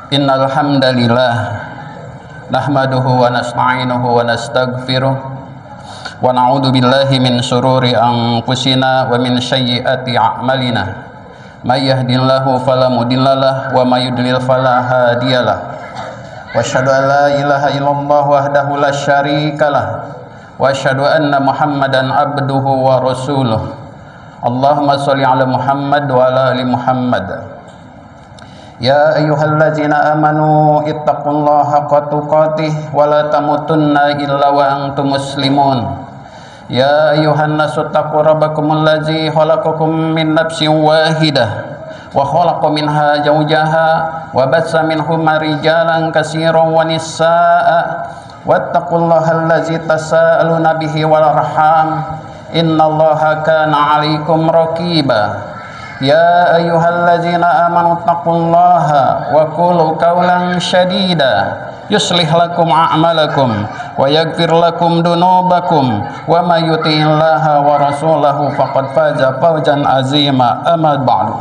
Innal hamdalillah nahmaduhu wa nasta'inuhu wa nastaghfiruh wa na'udzu billahi min shururi anfusina wa min sayyiati a'malina. May yahdihillahu fala mudhillalah wa may yudlil fala hadiyalah. Wa asyhadu an la ilaha illallah wahdahu la syarikalah wa asyhadu anna Muhammadan abduhu wa rasuluh. Allahumma shalli ala Muhammad wa ala ali Muhammad. Ya ayyuhallazina amanu ittaqullaha haqqa tuqatih wa la tamutunna illa wa antum muslimun. Ya ayyuhan nasu taqu rabbakumul ladzi khalaqakum min nafsin wahidah wa khalaqa minha zawjaha wa batsa minhuma rijalan katsiran wa nisaa'a wattaqullaha allazi tasaaluna bihi wal arham innallaha kana 'alaikum raqiba. Ya ayyuhallazina amanu taqullaha wa qulu qawlan shadida yuslih lakum a'malakum wa yaghfir lakum dunubakum wa may yuti'illaha wa rasulahu faqad faza fawzan azima. Amma ba'du,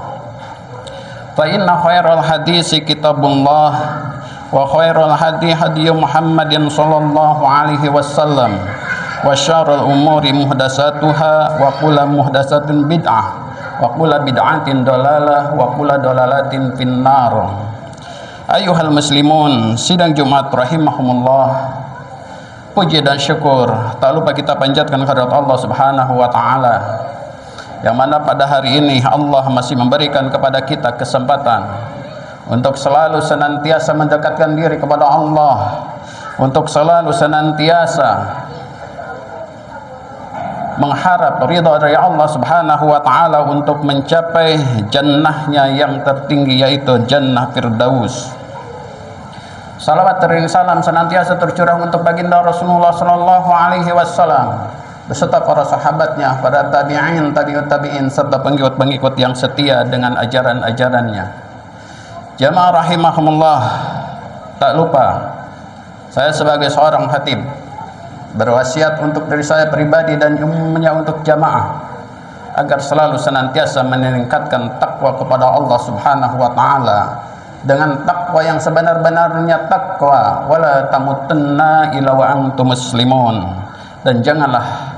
fa inna khairal hadisi kitabullah wa khairal hadi hadi Muhammadin sallallahu alaihi wasallam wa syarrul umuri muhdatsatuha wa kullu muhdatsatin bid'ah wa kullu bid'atin dalalah wa kullu dalalatin finnar. Ayuhal muslimun, sidang Jumat rahimahumullah, puji dan syukur tak lupa kita panjatkan kehadirat Allah Subhanahu wa taala, yang mana pada hari ini Allah masih memberikan kepada kita kesempatan untuk selalu senantiasa mendekatkan diri kepada Allah, untuk selalu senantiasa mengharap ridha dari Allah Subhanahu wa taala untuk mencapai jannahnya yang tertinggi, yaitu jannah Firdaus. Salawat dan salam senantiasa tercurah untuk baginda Rasulullah sallallahu alaihi wasallam beserta para sahabatnya, para tabi'in, tabi'ut tabi'in, serta pengikut-pengikut yang setia dengan ajaran-ajarannya. Jamaah rahimahumullah, tak lupa saya sebagai seorang khatib berwasiat untuk diri saya pribadi dan umumnya untuk jamaah agar selalu senantiasa meningkatkan takwa kepada Allah Subhanahu wa taala dengan takwa yang sebenar-benarnya takwa, wala tamutunna illa wa antum muslimun, dan janganlah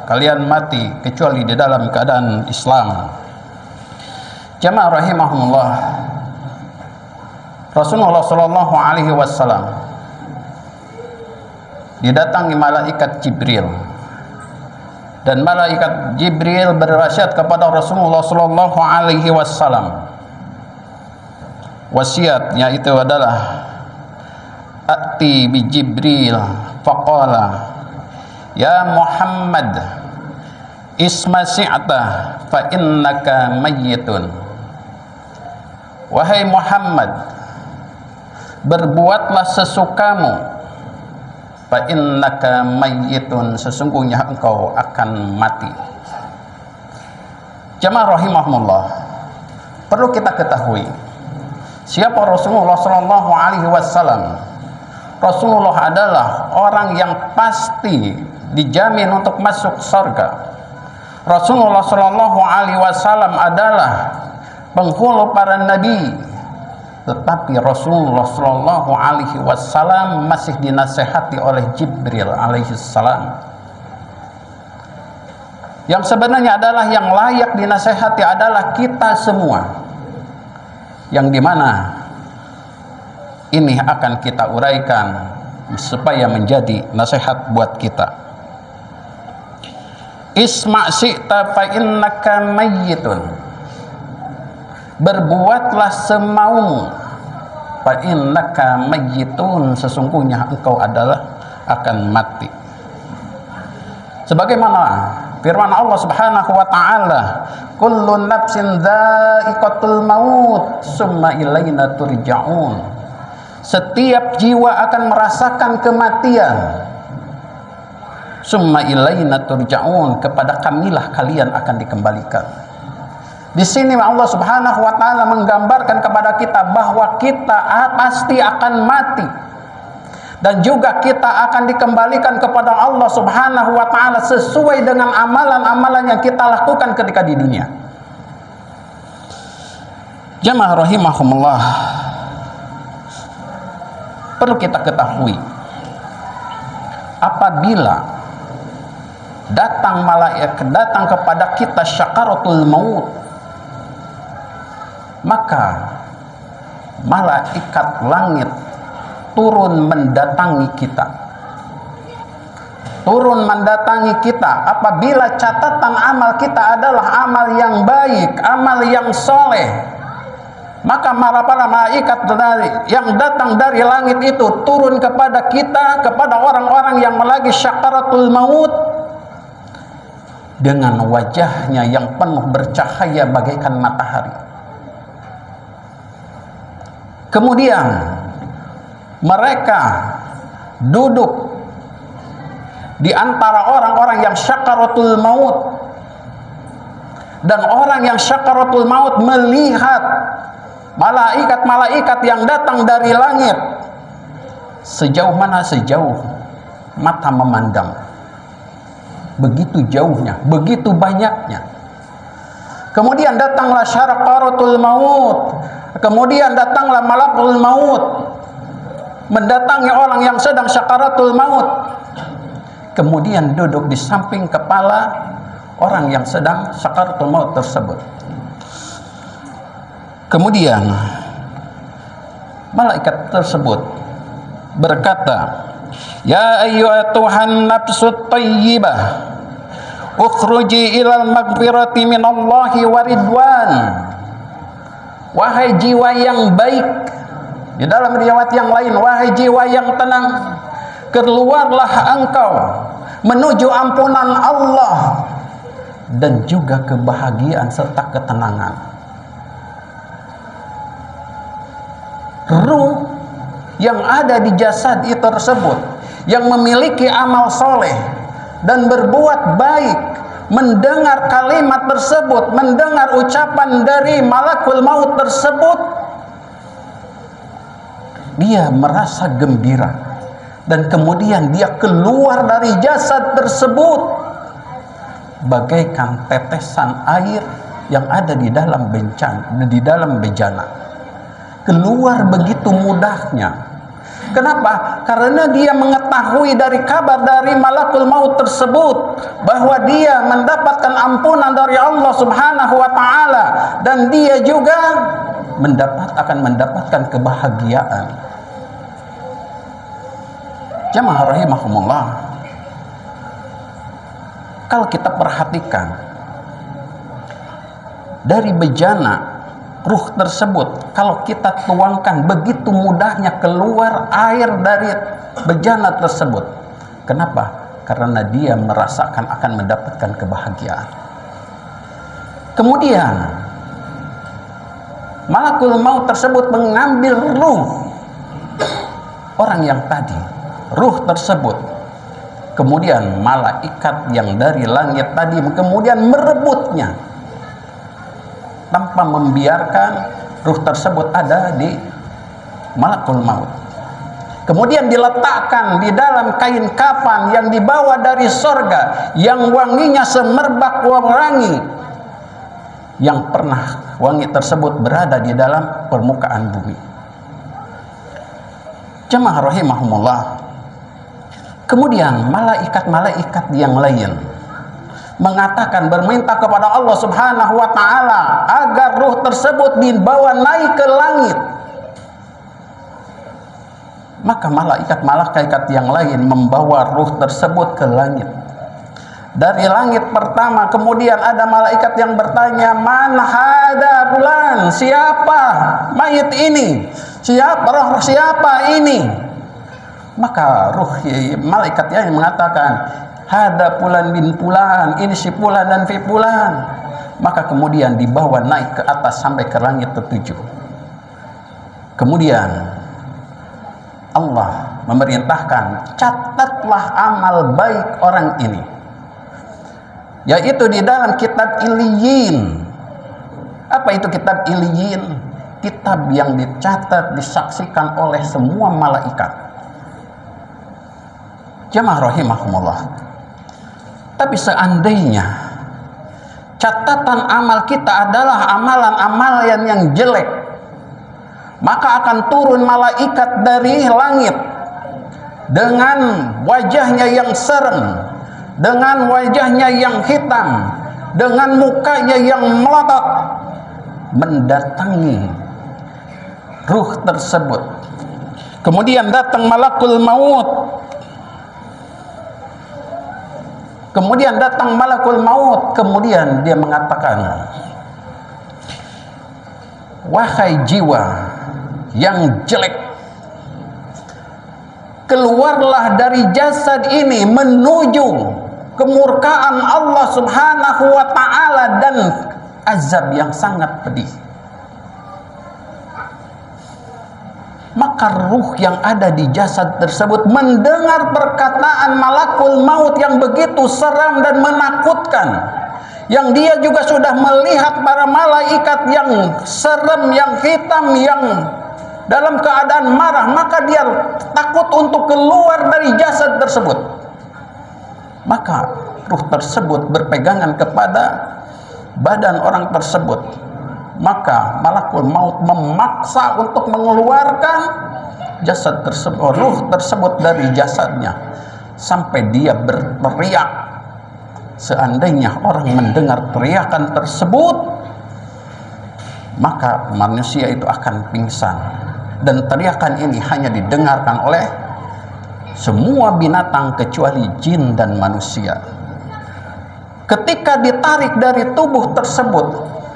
kalian mati kecuali di dalam keadaan Islam. Jamaah rahimahumullah, Rasulullah sallallahu alaihi wasallam didatangi malaikat Jibril, dan malaikat Jibril berwasiat kepada Rasulullah sallallahu alaihi wasallam. Wasiatnya itu adalah ati bi Jibril faqala ya Muhammad isma si'ta fa innaka mayyitun. Wahai Muhammad, berbuatlah sesukamu, fa innaka mayyitun, sesungguhnya engkau akan mati. Jamaah rahimahumullah, perlu kita ketahui siapa Rasulullah sallallahu alaihi wasallam. Rasulullah adalah orang yang pasti dijamin untuk masuk surga. Rasulullah sallallahu alaihi wasallam adalah penghulu para nabi, tetapi Rasulullah sallallahu alaihi wasallam masih dinasehati oleh Jibril alaihi salam. Yang sebenarnya adalah yang layak dinasehati adalah kita semua, yang dimana ini akan kita uraikan supaya menjadi nasihat buat kita. Isma' syi'ta fa innaka mayyitun, berbuatlah semaumu, fa innaka mayyitun, sesungguhnya engkau adalah akan mati. Sebagaimana firman Allah Subhanahu wa taala, kullu nafsin dha'iqatul maut summa ilaina turja'un, setiap jiwa akan merasakan kematian, summa ilaina turja'un, kepada kamilah kalian akan dikembalikan. Di sini Allah Subhanahu wa taala menggambarkan kepada kita bahwa kita pasti akan mati, dan juga kita akan dikembalikan kepada Allah Subhanahu wa taala sesuai dengan amalan-amalan yang kita lakukan ketika di dunia. Jamaah rahimahumullah, perlu kita ketahui, apabila datang malaikat, datang kepada kita syakaratul maut, maka malaikat langit turun mendatangi kita. Turun mendatangi kita apabila catatan amal kita adalah amal yang baik, amal yang soleh, maka para malaikat yang datang dari langit itu turun kepada kita, kepada orang-orang yang lagi syakaratul maut, dengan wajahnya yang penuh bercahaya bagaikan matahari. Kemudian mereka duduk di antara orang-orang yang syakaratul maut, dan orang yang syakaratul maut melihat malaikat-malaikat yang datang dari langit sejauh mana, sejauh mata memandang. Begitu jauhnya, begitu banyaknya. Kemudian datanglah syakaratul maut, kemudian datanglah malakul maut mendatangi orang yang sedang syakaratul maut, kemudian duduk di samping kepala orang yang sedang syakaratul maut tersebut. Kemudian malaikat tersebut berkata, "Ya ayyatuhan nafsut thayyibah, ukhruji ilal maghfirati minallahi wa ridwan." Wahai jiwa yang baik, di dalam riwayat yang lain, wahai jiwa yang tenang, keluarlah engkau menuju ampunan Allah dan juga kebahagiaan serta ketenangan. Ruh yang ada di jasad itu tersebut, yang memiliki amal soleh dan berbuat baik, mendengar kalimat tersebut, mendengar ucapan dari malakul maut tersebut, dia merasa gembira, dan kemudian dia keluar dari jasad tersebut bagaikan tetesan air yang ada di dalam bejana, keluar begitu mudahnya. Kenapa? Karena dia mengetahui dari kabar dari malakul maut tersebut bahwa dia mendapatkan ampunan dari Allah Subhanahu wa taala, dan dia juga akan mendapatkan kebahagiaan. Jamaah rahimahumullah, kalau kita perhatikan dari bejana ruh tersebut, kalau kita tuangkan, begitu mudahnya keluar air dari bejana tersebut. Kenapa? Karena dia merasakan akan mendapatkan kebahagiaan. Kemudian malakul maut tersebut mengambil ruh orang yang tadi, ruh tersebut. Kemudian malaikat yang dari langit tadi kemudian merebutnya tanpa membiarkan ruh tersebut ada di malakul maut. Kemudian diletakkan di dalam kain kafan yang dibawa dari sorga, yang wanginya semerbak wangi, yang pernah wangi tersebut berada di dalam permukaan bumi. Jamaah rahimahumullah, kemudian malaikat-malaikat yang lain mengatakan, berminta kepada Allah Subhanahu wa taala agar ruh tersebut dibawa naik ke langit. Maka malaikat-malaikat yang lain membawa ruh tersebut ke langit. Dari langit pertama, kemudian ada malaikat yang bertanya, "Man hada fulan?" Siapa mayit ini? Roh siapa ini? Maka ruh malaikat yang mengatakan, "Hada fulan bin fulan, ini si fulan dan fi fulan." Maka kemudian dibawa naik ke atas sampai ke langit ketujuh. Kemudian Allah memerintahkan, catatlah amal baik orang ini, yaitu di dalam kitab Iliyin. Apa itu kitab Iliyin? Kitab yang dicatat, disaksikan oleh semua malaikat. Jamaah rahimahumullah, tapi seandainya catatan amal kita adalah amalan-amalan yang jelek, maka akan turun malaikat dari langit dengan wajahnya yang serem, dengan wajahnya yang hitam, dengan mukanya yang melotot, mendatangi ruh tersebut. Kemudian datang malakul maut. Kemudian datang malakul maut. Kemudian dia mengatakan, wahai jiwa yang jelek, keluarlah dari jasad ini menuju kemurkaan Allah Subhanahu wa ta'ala dan azab yang sangat pedih. Maka ruh yang ada di jasad tersebut mendengar perkataan malakul maut yang begitu seram dan menakutkan, yang dia juga sudah melihat para malaikat yang serem, yang hitam, yang dalam keadaan marah, maka dia takut untuk keluar dari jasad tersebut. Maka ruh tersebut berpegangan kepada badan orang tersebut. Maka malakul maut memaksa untuk mengeluarkan jasad tersebut, ruh tersebut dari jasadnya, sampai dia berteriak. Seandainya orang mendengar teriakan tersebut, maka manusia itu akan pingsan. Dan teriakan ini hanya didengarkan oleh semua binatang kecuali jin dan manusia. Ketika ditarik dari tubuh tersebut,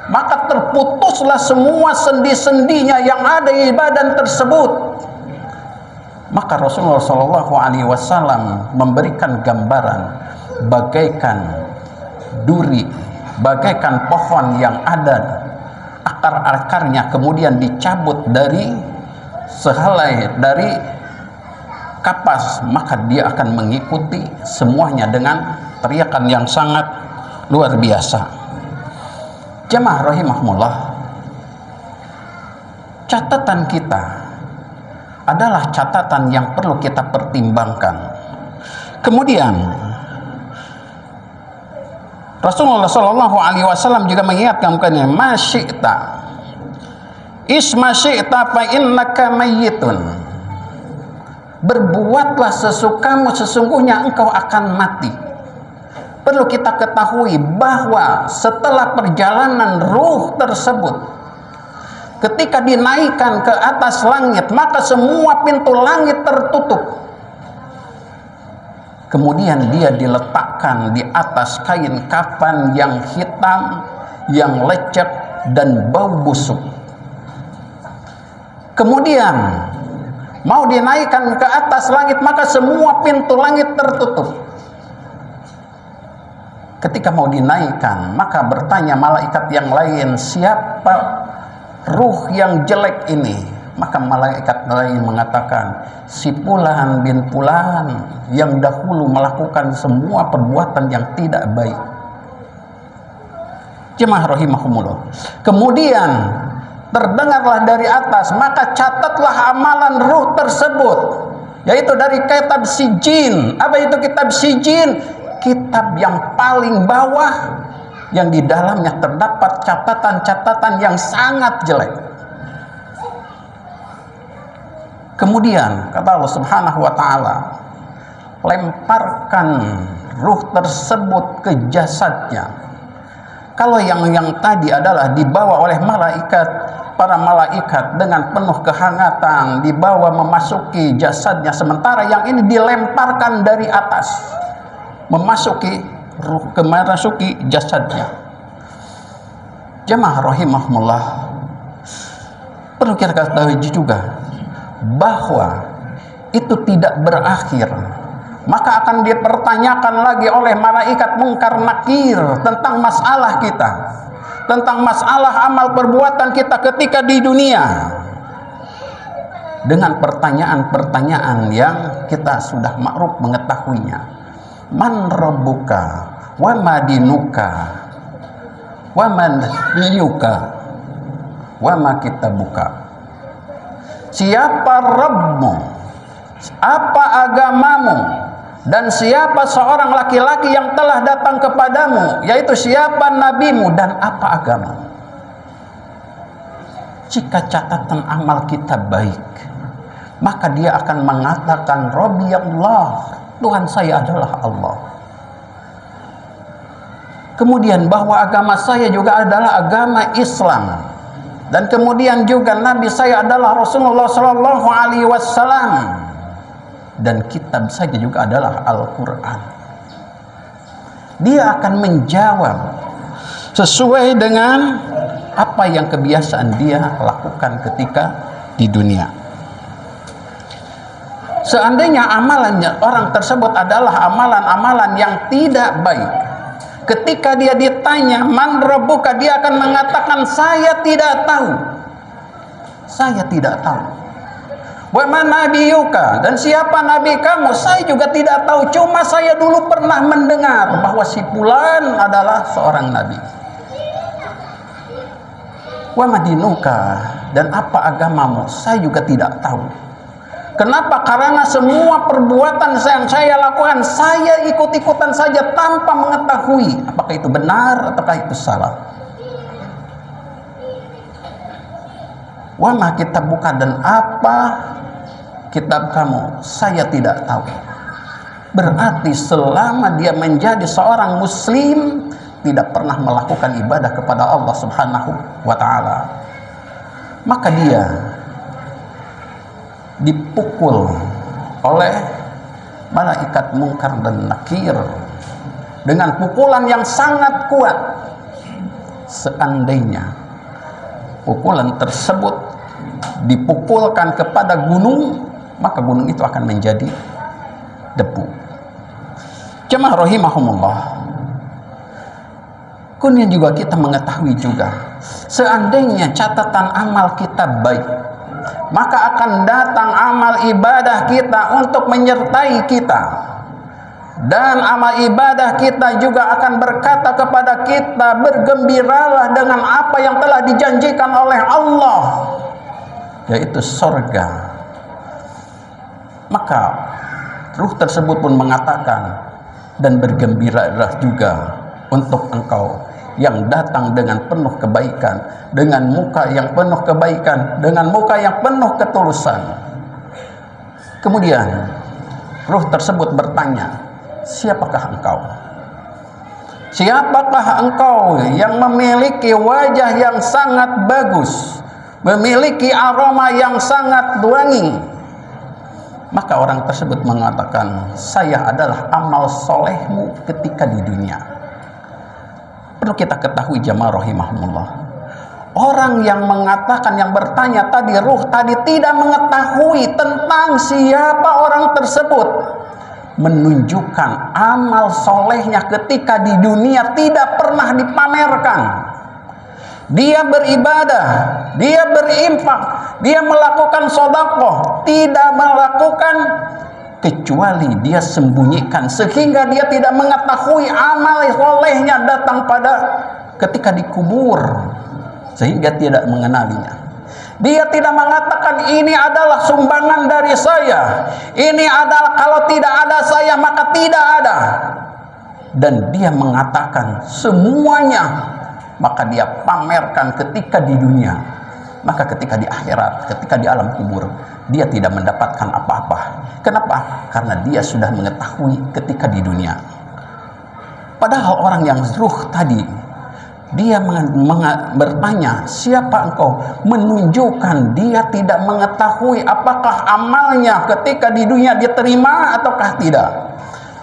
maka terputuslah semua sendi-sendinya yang ada di badan tersebut. Maka Rasulullah SAW memberikan gambaran bagaikan duri, bagaikan pohon yang ada akar-akarnya kemudian dicabut dari sehelai dari kapas, maka dia akan mengikuti semuanya dengan teriakan yang sangat luar biasa. Jemaah rahimahumullah, catatan kita adalah catatan yang perlu kita pertimbangkan. Kemudian Rasulullah SAW juga mengingatkan bukannya, masyi'ta isma syi'ta fa innaka mayyitun, berbuatlah sesukamu, sesungguhnya engkau akan mati. Perlu kita ketahui bahwa setelah perjalanan ruh tersebut, ketika dinaikkan ke atas langit, maka semua pintu langit tertutup. Kemudian dia diletakkan di atas kain kafan yang hitam, yang lecet dan bau busuk. Kemudian mau dinaikkan ke atas langit, maka semua pintu langit tertutup. Ketika mau dinaikkan, maka bertanya malaikat yang lain, siapa ruh yang jelek ini? Maka malaikat lain mengatakan, si Fulan bin Fulan yang dahulu melakukan semua perbuatan yang tidak baik. Jemaah rahimahumullah. Kemudian terdengarlah dari atas, maka catatlah amalan ruh tersebut, yaitu dari kitab sijin. Apa itu kitab sijin? Kitab yang paling bawah, yang di dalamnya terdapat catatan-catatan yang sangat jelek. Kemudian kata Allah Subhanahu wa ta'ala, lemparkan ruh tersebut ke jasadnya. Kalau yang tadi adalah dibawa oleh malaikat, para malaikat dengan penuh kehangatan dibawa memasuki jasadnya, sementara yang ini dilemparkan dari atas memasuki jasadnya. Jemaah rahimahumullah, perlu kita ketahui juga bahwa itu tidak berakhir, maka akan dipertanyakan lagi oleh malaikat mungkar nakir tentang masalah kita, tentang masalah amal perbuatan kita ketika di dunia, dengan pertanyaan-pertanyaan yang kita sudah makruf mengetahuinya. Man rabbuka wa madinuka wa man nabiyuka wa ma kitabuka. Siapa Rabbmu, apa agamamu, dan siapa seorang laki-laki yang telah datang kepadamu, yaitu siapa nabimu dan apa agamamu. Jika catatan amal kita baik, maka dia akan mengatakan Rabbi Allah, Tuhan saya adalah Allah. Kemudian bahwa agama saya juga adalah agama Islam, dan kemudian juga Nabi saya adalah Rasulullah Sallallahu Alaihi Wasallam, dan kitab saya juga adalah Al-Quran. Dia akan menjawab sesuai dengan apa yang kebiasaan dia lakukan ketika di dunia. Seandainya amalannya orang tersebut adalah amalan-amalan yang tidak baik, ketika dia ditanya man rabbuka, dia akan mengatakan saya tidak tahu. Saya tidak tahu. Wa man nabiyuka, dan siapa nabi kamu? Saya juga tidak tahu. Cuma saya dulu pernah mendengar bahwa si fulan adalah seorang nabi. Wa madinuka, dan apa agamamu? Saya juga tidak tahu. Kenapa? Karena semua perbuatan yang saya lakukan, saya ikut-ikutan saja tanpa mengetahui apakah itu benar ataukah itu salah. Wa ma kitabuka, dan apa kitab kamu? Saya tidak tahu. Berarti selama dia menjadi seorang muslim, tidak pernah melakukan ibadah kepada Allah Subhanahu wa ta'ala, maka dia dipukul oleh malaikat Munkar dan Nakir dengan pukulan yang sangat kuat. Seandainya pukulan tersebut dipukulkan kepada gunung, maka gunung itu akan menjadi debu. Jemaah rahimahumullah, kemudian juga kita mengetahui juga, seandainya catatan amal kita baik, maka akan datang amal ibadah kita untuk menyertai kita, dan amal ibadah kita juga akan berkata kepada kita, bergembiralah dengan apa yang telah dijanjikan oleh Allah, yaitu surga. Maka ruh tersebut pun mengatakan, dan bergembiralah juga untuk engkau yang datang dengan penuh kebaikan, dengan muka yang penuh kebaikan, dengan muka yang penuh ketulusan. Kemudian ruh tersebut bertanya, siapakah engkau? Siapakah engkau yang memiliki wajah yang sangat bagus, memiliki aroma yang sangat wangi? Maka orang tersebut mengatakan, saya adalah amal solehmu ketika di dunia. Perlu kita ketahui jamaah rahimahumullah, orang yang mengatakan, yang bertanya tadi, ruh tadi tidak mengetahui tentang siapa orang tersebut, menunjukkan amal solehnya ketika di dunia tidak pernah dipamerkan. Dia beribadah, dia berinfak, dia melakukan sedekah, tidak melakukan kecuali dia sembunyikan, sehingga dia tidak mengetahui amal solehnya datang pada ketika dikubur, sehingga tidak mengenalinya. Dia tidak mengatakan ini adalah sumbangan dari saya, ini adalah kalau tidak ada saya maka tidak ada, dan dia mengatakan semuanya, maka dia pamerkan ketika di dunia. Maka ketika di akhirat, ketika di alam kubur, dia tidak mendapatkan apa-apa. Kenapa? Karena dia sudah mengetahui ketika di dunia. Padahal orang yang ruh tadi, dia bertanya, siapa engkau? Menunjukkan dia tidak mengetahui apakah amalnya ketika di dunia diterima ataukah tidak.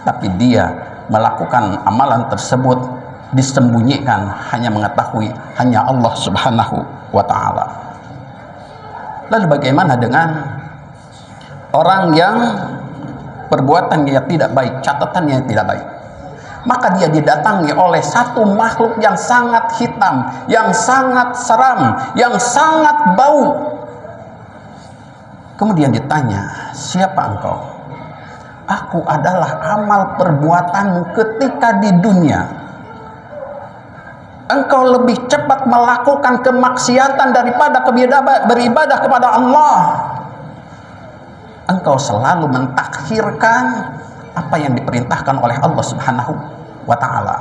Tapi dia melakukan amalan tersebut disembunyikan, hanya mengetahui hanya Allah Subhanahu wa ta'ala. Lalu bagaimana dengan orang yang perbuatannya tidak baik, catatannya tidak baik? Maka dia didatangi oleh satu makhluk yang sangat hitam, yang sangat seram, yang sangat bau. Kemudian ditanya, siapa engkau? Aku adalah amal perbuatanmu ketika di dunia. Engkau lebih cepat melakukan kemaksiatan daripada beribadah kepada Allah. Engkau selalu mentakhirkan apa yang diperintahkan oleh Allah Subhanahu wa ta'ala.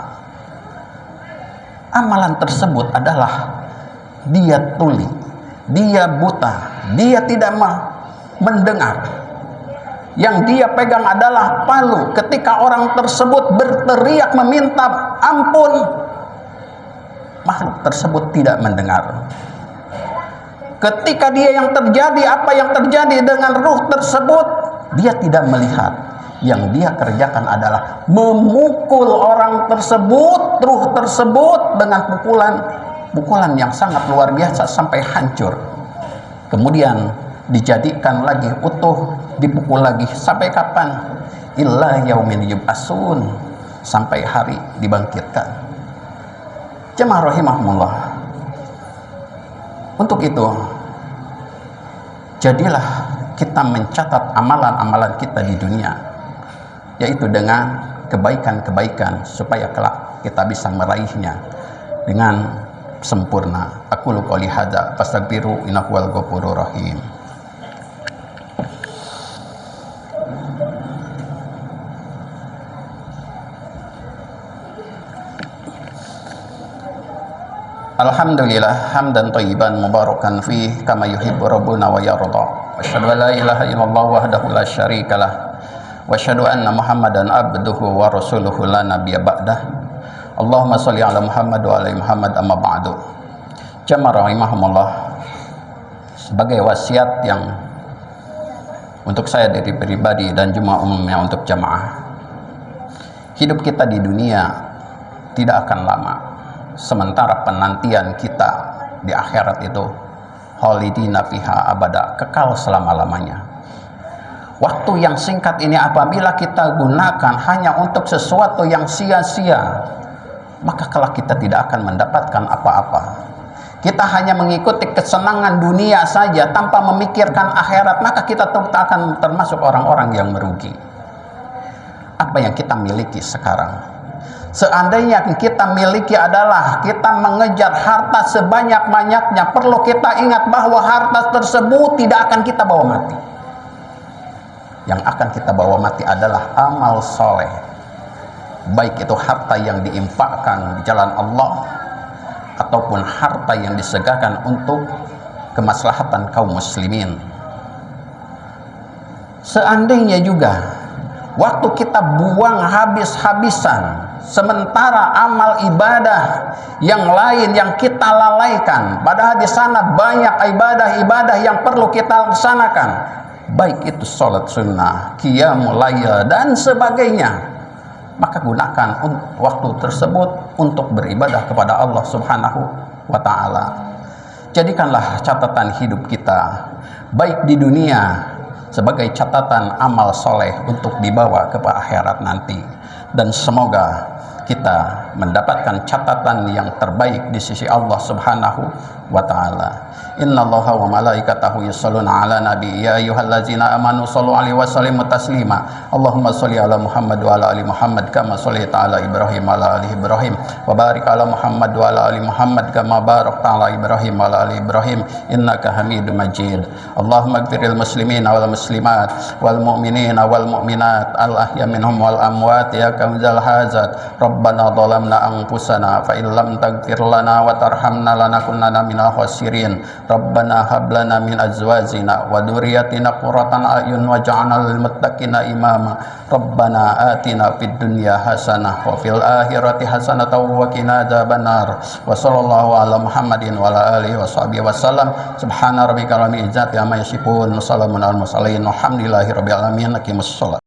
Amalan tersebut adalah dia tuli, dia buta, dia tidak mendengar. Yang dia pegang adalah palu. Ketika orang tersebut berteriak meminta ampun, makhluk tersebut tidak mendengar. Ketika dia yang terjadi, apa yang terjadi dengan ruh tersebut, dia tidak melihat. Yang dia kerjakan adalah memukul orang tersebut, ruh tersebut dengan pukulan yang sangat luar biasa sampai hancur. Kemudian dijadikan lagi utuh, dipukul lagi sampai kapan? Illa yaumin yub'atsun, sampai hari dibangkitkan. Jemaah rahimahumullah. Untuk itu, jadilah kita mencatat amalan-amalan kita di dunia, yaitu dengan kebaikan-kebaikan, supaya kelak kita bisa meraihnya dengan sempurna. Aqulu qouli hadza fastaghfiru innahu huwal ghafurur rahim. Alhamdulillah hamdan thayyiban mubarakan fi kama yuhibbu rabbuna wa yarda. Asyhadu an la ilaha illallah wahdahu la syarikalah wa asyhadu anna Muhammadan abduhu wa rasuluhu la nabiyya ba'dah. Allahumma shalli ala Muhammad wa ala Muhammad amma ba'du. Jamaah rahimahumullah, sebagai wasiat yang untuk saya dari pribadi dan jemaah umumnya untuk jamaah, hidup kita di dunia tidak akan lama. Sementara penantian kita di akhirat itu khalidina fiha abada, kekal selama-lamanya. Waktu yang singkat ini apabila kita gunakan hanya untuk sesuatu yang sia-sia, maka kelak kita tidak akan mendapatkan apa-apa. Kita hanya mengikuti kesenangan dunia saja tanpa memikirkan akhirat, maka kita akan termasuk orang-orang yang merugi. Apa yang kita miliki sekarang? Seandainya kita miliki adalah kita mengejar harta sebanyak-banyaknya, perlu kita ingat bahwa harta tersebut tidak akan kita bawa mati. Yang akan kita bawa mati adalah amal soleh, baik itu harta yang diinfakkan di jalan Allah ataupun harta yang disegahkan untuk kemaslahatan kaum muslimin. Seandainya juga waktu kita buang habis-habisan, sementara amal ibadah yang lain yang kita lalaikan, padahal di sana banyak ibadah-ibadah yang perlu kita laksanakan, baik itu sholat sunnah, qiyamul lail dan sebagainya, maka gunakan waktu tersebut untuk beribadah kepada Allah Subhanahu wa ta'ala. Jadikanlah catatan hidup kita baik di dunia sebagai catatan amal soleh untuk dibawa ke akhirat nanti, dan semoga kita mendapatkan catatan yang terbaik di sisi Allah Subhanahu wa ta'ala. Innallaha wa malaikatahu yusholluna ala nabi ya ayyuhallazina amanu shollu alaihi wa sallimu taslima. Allahumma sholli ala Muhammad wa ala ali Muhammad kama shollaita ala Ibrahim wa ala ali Ibrahim wa barik ala Muhammad wa ala ali Muhammad kama barakta ala Ibrahim wa ala ali Ibrahim innaka Hamidum Majid. Allahumma ighfiril muslimina wal muslimat wal mu'minina wal mu'minat al ahya minhum wal amwat ya kamzal hazat. Rabbana dhalamna anfusana fa illam taghfir lana wa tarhamna lanakunanna minal khasirin. Rabbana hab lana min azwajina wa dzurriyyatina qurratan a'yun waj'alna lil muttaqina imama. Rabbana atina fid dunya hasanah wa fil akhirati hasanah wa qina adzabannar. Wa sallallahu ala Muhammadin wa ala alihi washabihi wasallam. Subhana rabbika rabbil izzati amma yasifun, salamun alal mursalin, walhamdulillahi rabbil alamin. Aqimus shalah.